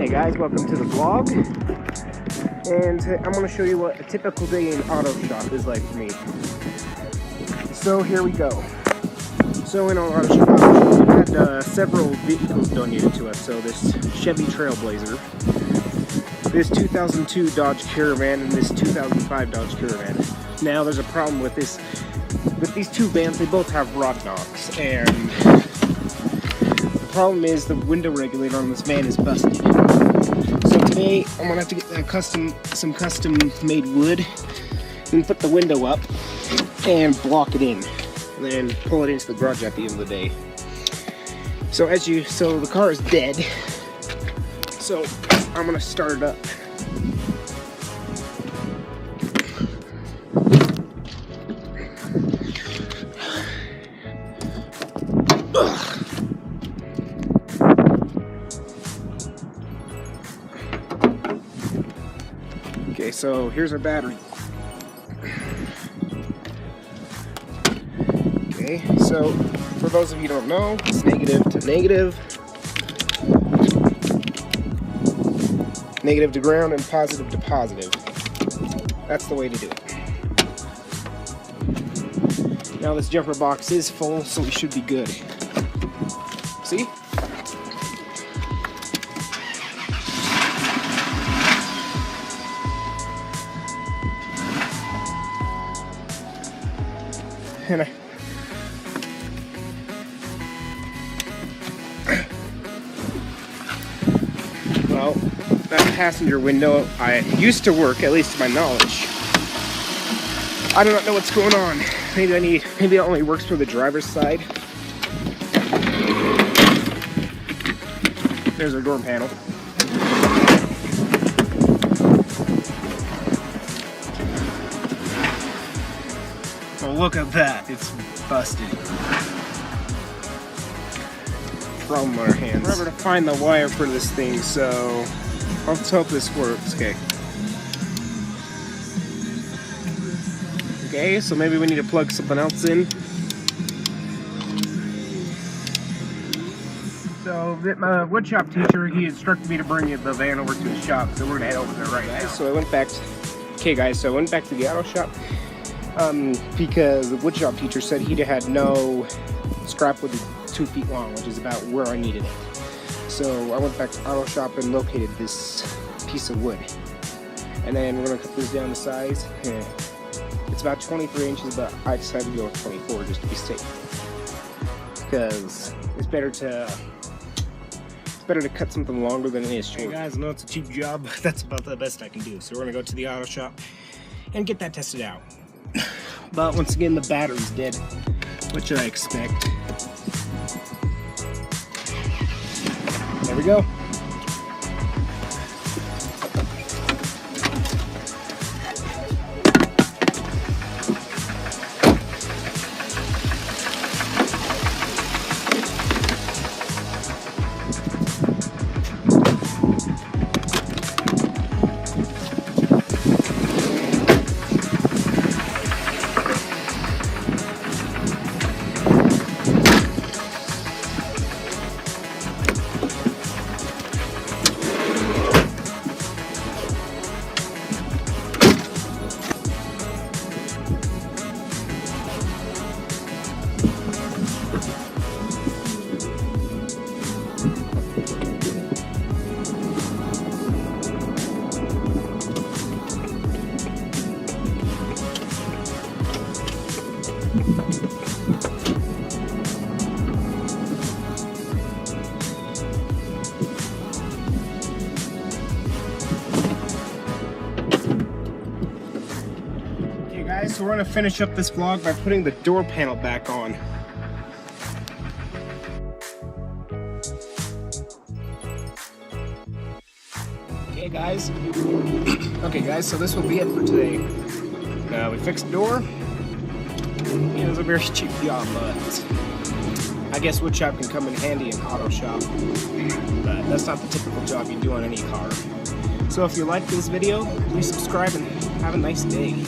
Guys, welcome to the vlog, and I'm going to show you what a typical day in auto shop is like for me. So here we go. So in our auto shop, we had several vehicles donated to us. So this Chevy Trailblazer, this 2002 Dodge Caravan, and this 2005 Dodge Caravan. Now there's a problem with this, with these two vans. They both have rod knocks, and the problem is the window regulator on this van is busted. So today I'm gonna have to get some custom made wood and put the window up and block it in, and then pull it into the garage at the end of the day. So the car is dead. So I'm gonna start it up. Okay, so here's our battery. Okay, so for those of you who don't know, it's negative to negative, negative to ground, and positive to positive. That's the way to do it. Now this jumper box is full, so we should be good. See? And well, that passenger window used to work, at least to my knowledge. I do not know what's going on. Maybe it only works for the driver's side. There's our door panel. Oh, look at that. It's busted. From our hands. Forever to find the wire for this thing, so let's hope this works. Okay. Okay, so maybe we need to plug something else in. So my woodshop teacher, he instructed me to bring the van over to his shop, so we're gonna head over there right now. So I went back to, so I went back to the auto shop because the woodshop teacher said he had no scrap wood 2 feet long, which is about where I needed it. So I went back to the auto shop and located this piece of wood. And then we're gonna cut this down to size. It's about 23 inches, but I decided to go with 24 just to be safe. Because it's better to cut something longer than it is short. Hey guys, I know it's a cheap job, but that's about the best I can do. So we're gonna go to the auto shop and get that tested out. But once again, the battery's dead. What should I expect? There we go. so we're gonna finish up this vlog by putting the door panel back on. Okay guys, so this will be it for today. We fixed the door. It was a very cheap job, but I guess wood shop can come in handy in auto shop. But that's not the typical job you do on any car. So if you like this video, please subscribe and have a nice day.